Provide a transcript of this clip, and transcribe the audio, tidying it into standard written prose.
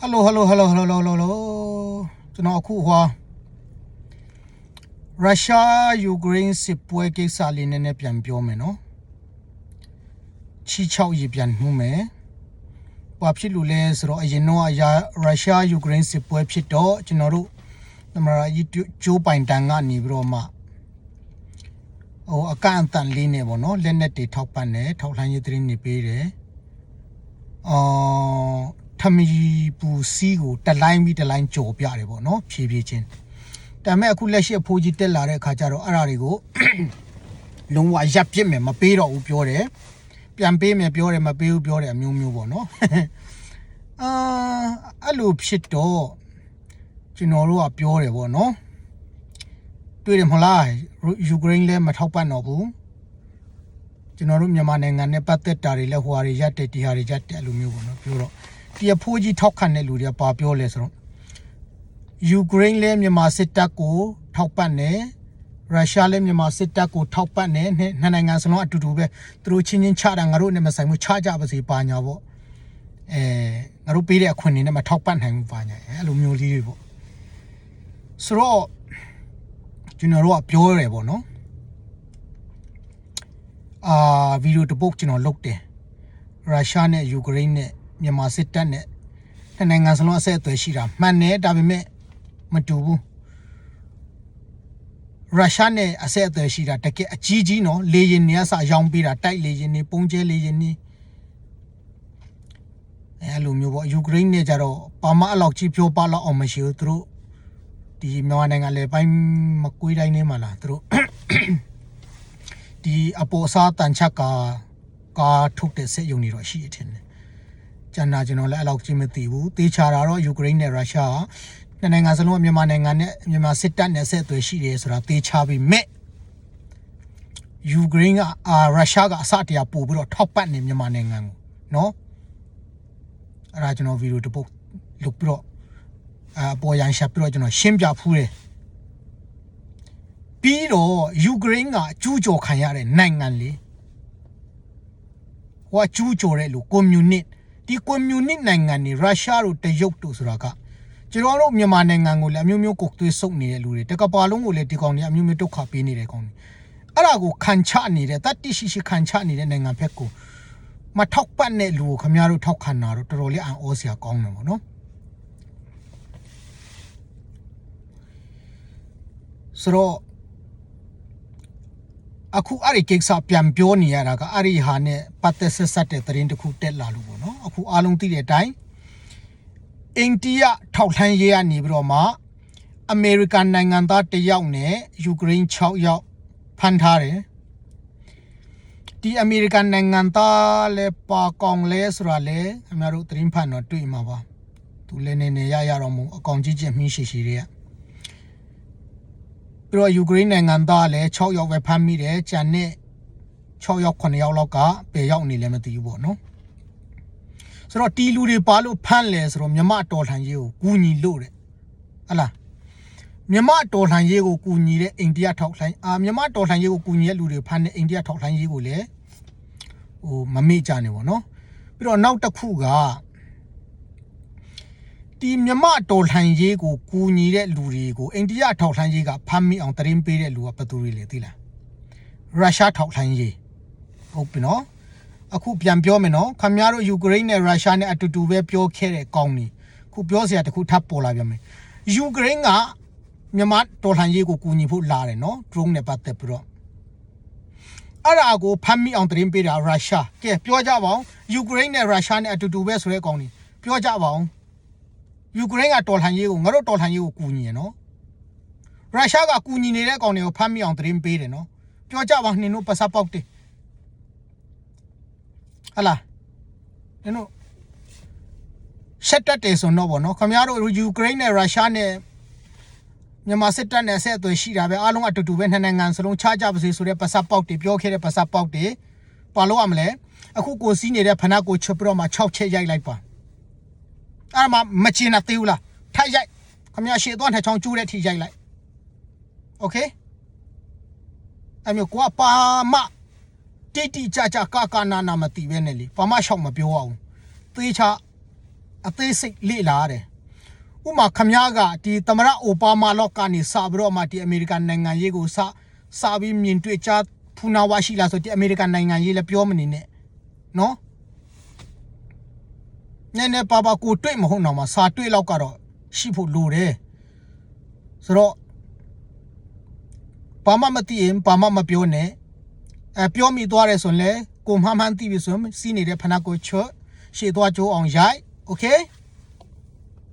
Hello ကျွန်တော်အခုရုရှားယူကရိန်းစစ်ပွဲကိစ္စလေးနည်းနည်းပြန်ပြောမယ်နော်ချီချောက်ရပြန်မှုမယ်ဘာဖြစ်လို့လဲဆိုတော့အရင်တော့ရုရှားယူကရိန်းစစ်ပွဲဖြစ်တော့ကျွန်တော်တို့သမရာဂျိုးပိုင်တန်ကနေပြီးတော့မှအကန့်အသတ်လေးနေပေါ့နော်လက်နက်တွေထောက်ပံ့တယ်ထောက်လှမ်းရေးသတင်းတွေပေးတယ်ထမီပူစီကိုတလိုင်းပြီးတလိုင်းကြော်ပြတယ်ပေါ့နော်ဖြည်းဖြည်းချင်းဒါပေမဲ့အခုလက်ရှိအဖိုးကြီးတက်လာတဲ့အခါကျတော့အဲ့ဓာတွေကိုလုံးဝရပ်ပြစ်မယ်မပေးတော့ဘူးပြောတယ်ပြန်ပေးမယ်ပြောတယ်မပေးဘူးပြောတယ်အမျိုးမျိုးပေါ့နော်အဲ့လိုဖြစ်တော့ကျွန်တော်တို့ကပြောတယ်ပေါ့နော်တွေ့တယ်မလားယူကရိန်းလည်းမထောက်ပံ့တော့ဘူးကျွန်တော်တို့မြန်မာနိုင်ငံနဲ့ပတ်သက်တာတွေလည်းဟိုဟာတွေရက်တဲ့ဒီဟာတွေရက်တဲ့အဲ့လိုမျိုးပေါ့နော်ပြောတော့ဒီအဖိုးကြီးထောက်ခံတဲ့လူတွေကပါပြောလဲဆိုတော့ယူကရိန်းလည်းမြန်မာစစ်တပ်ကိုထောက်ပံ့တယ်ရုရှားလည်းမြန်မာစစ်တပ်ကိုထောက်ပံ့တယ်နှစ်နိုင်ငံစလုံးအတူတူပဲသူတို့ချင်းချင်းချတာငါတို့နဲ့မဆိုင်ဘူးချကြပါစေပါညာပေါ့ငါတို့ပေးတဲ့အခွင့်အရေးနဲ့မထောက်ပံ့နိုင်ဘူးပါညာအဲ့လိုမျိုးလေးတွေပေါ့ဆိုတော့ကျွန်တော်တို့ကပြောရတယ်ပေါ့နော်ဗီဒီယိုတစ်ပုတ်ကျွန်တော်လုပ်တယ်ရုရှားနဲ့ယူကရိန်းနဲ့မြန်မာစစ်တပ်နဲ့နိုင်ငံစလုံးအဆက်အသွယ်ရှိတာမှန်တယ်ဒါပေမဲ့မတူဘူးရုရှားနဲ့အဆက်အသွယ်ရှိတာတကယ်အကြီးကြီးနော်လေယာဉ်တွေအစရောင်းပေးတာတိုက်လေယာဉ်တွေပုံကျဲလေယာဉ်တွေအဲ့လိုမျိုးပေါ့ယူကရိန်းနဲ့ကြတော့ပါမအလောက်ကြီးပြောပါလောက်အောင်မရှိဘူးသူတို့ဒီမြန်မာနိုင်ငံလေပိုင်းမကွေးတိုင်းနေမှာလားသူတို့ဒီအပေါ်စားတန်ချက်ကာထုတ်တဲ့စက်ရုံတွေတော့ရှိတယ်ကျန်တာကျွန်တော်လည်းအဲ့လောက်ကြီးမသိဘူးတေးချတာတော့ယူကရိန်းနဲ့ရုရှားနှစ်နိုင်ငံစလုံးမြန်မာနိုင်ငံနဲ့မြန်မာစစ်တပ်နဲ့ဆက်သွယ်ရှိတယ်ဆိုတာတေးချပြီးမဲ့ယူကရိန်းကရုရှားကအစတရားပို့ပြီးတော့ထောက်ပံ့နေမြန်မာနိုင်ငံကိုနော်အဲ့ဒါကျွန်တော်ဗီဒီယိုတစ်ပုတ်လုပ်ပြီးတော့ပေါ်ရန်ရှာပြီးတော့ကျွန်တော်ရှင်းပြဖူးတယ်ပြီးတော့ယူကရိန်းကကျူးကျော်ခံရတဲ့နိုင်ငံလေဟိုကကျူးကျော်တဲ့လူကွန်မြူနစ်ဒီကွန်မြူနစ်နိုင်ငံတွေရုရှားတို့တရုတ်တို့ဆိုတာကကျွန်တော်တို့မြန်မာနိုင်ငံကိုလည်းအမျိုးမျိုးကိုသွေးဆုပ်နေတဲ့လူတွေတကပါလုံးကိုလည်းဒီကောင်တွေအမျိုးမျိုးဒုက္ခပေးနေတဲ့ကောင်တွေအဲ့ဒါကိုခံချနေတဲ့တတိရှိခံချနေတဲ့နိုင်ငံဖက်ကိုမထောက်ပံ့တဲ့လူကိုခင်ဗျားတို့ထောက်ခံတာတော့တော်တော်လေးအံ့ဩစရာကောင်းတယ်ပေါ့နော်ဆိုတော့အခုအဲ့ဒီကိစ္စပြန်ပြောနေရတာကအဲ့ဒီဟာနဲ့ပတ်သက်ဆက်ဆက်တဲ့သတင်းတစ်ခုတက်လာလို့ပေါ့နော်အခုအားလုံးသိတဲ့အတိုင်းအိန္ဒိယထောက်လှမ်းရေးကနေပြီးတော့မှအမေရိကန်နိုင်ငံသား1ယောက်နဲ့ယူကရိန်း6ယောက်ဖမ်းထားတယ်ဒီအမေရိကန်နိုင်ငံသားလဲပါကောင်လဲဆိုတာလဲခင်ဗျားတို့သတင်းဖတ်တော့တွေ့မှာပါသူလည်းနေရတော့မို့အကောင်ကြီးချင်းမှီးရှိတဲ့ပြီးတော့ယူကရိန်းနိုင်ငံသားလည်း6ယောက်ပဲဖမ်းမိတယ်ကျန်တဲ့6ယောက်9ယောက်လောက်ကဘယ်ရောက်နေလဲမသိဘူးပေါ့နော်ဆိုတော့တီလူတွေပါလို့ဖမ်းလဲဆိုတော့မြမတော်လှန်ရေးကိုကူညီလို့တဲ့ဟလားမြမတော်လှန်ရေးကိုကူညီတဲ့အိန္ဒိယထောက်လှမ်းမြမတော်လှန်ရေးကိုကူညီတဲ့လူတွေဖမ်းတဲ့အိန္ဒိယထောက်လှမ်းရေးကိုလည်းမမေ့ကြနဲ့ပေါ့နော်ပြီးတော့နောက်တစ်ခုကဒီမြမတော်လှန်ရေးကိုကူညီတဲ့လူတွေကိုအိန္ဒိယထောက်လှမ်းရေးကဖမ်းမိအောင်တရင်ပေးတဲ့လူကဘယ်သူတွေလဲသိလားရုရှားထောက်လှမ်းရေးဟုတ်ပြီနော်အခုပြန်ပြောမယ်နော်ခင်ဗျားတို့ယူကရိန်းနဲ့ရုရှားနဲ့အတူတူပဲပြောခဲ့တဲ့ကောင်းနေခုပြောစရာတခုထပ်ပေါ်လာပြန်မယ်ယူကရိန်းကမြမတော်လှန်ရေးကိုကူညီဖို့လာတယ်နော် drone နဲ့ပတ်သက်ပြီးတော့အဲ့ဒါကိုဖမ်းမိအောင်တရင်ပေးတာရုရှားကဲပြောကြပါဦးယူကရိန်းနဲ့ရုရှားနဲ့အတူတူပဲဆိုတဲ့ကောင်းနေပြောကြပါဦးယူကရိန်းကတော်လှန်ရေးကိုငါတို့တော်လှန်ရေးကိုကူညီရနော်ရုရှားကကူညီနေတဲ့ကောင်တွေကိုဖမ်းမိအောင်သတင်းပေးတယ်နော်ပြောကြပါနှင်းတို့ပစပေါက်တယ်ဟလားနှင်းတို့ဆက်တက်တယ်ဆိုတော့ဗောနော်ခင်ဗျားတို့ယူကရိန်းနဲ့ရုရှားနဲ့မြန်မာစစ်တပ်နဲ့ဆက်အသွယ်ရှိတာပဲအားလုံးအတူတူပဲနှစ်နိုင်ငံစလုံးချကြပါစေဆိုတဲ့ပစပေါက်တွေပြောခဲ့တဲ့ပစပေါက်တွေပါလို့ရမလဲအခုကိုစီးနေတဲ့ဖနာကိုချွတ်ပြီးတော့မှ6ချက်ရိုက်လိုက်ပါအဲ့မှာမချင်တာသေးဘူးလားထိုက်ရိုက်ခမရရှေ့သွားနှစ်ချောင်းကျိုးတဲ့ထိရိုက်လိုက်โอเคအမျိုးကွာပါမတိတိကျကျကာနာမသိပဲနဲ့လေပါမရှောက်မပြောအောင်သေချာ အသေးစိတ်လေ့လာရတယ်ဥမာခမရကဒီသမရအိုဘားမာလော့ကနေစပြီးတော့မှဒီအမေရိကန်နိုင်ငံရေးကိုစပြီးမြင်တွေ့ချဖူနာဝါရှိလားဆိုဒီအမေရိကန်နိုင်ငံရေးလည်းပြောမနေနဲ့နော်နည်းနည်းပါပါကိုတွေ့မဟုတ်တော့မှစာတွေ့လောက်ကတော့ရှိဖို့လိုတယ်ဆိုတော့ဘာမှမသိရင်ဘာမှမပြောနဲ့ပြောမိသွားတယ်ဆိုရင်လေကိုမှန်မှန်သိပြီဆိုရင်စီးနေတဲ့ဖနာကိုချွတ်ရှေ့သွားကြိုးအောင်ရိုက်โอเค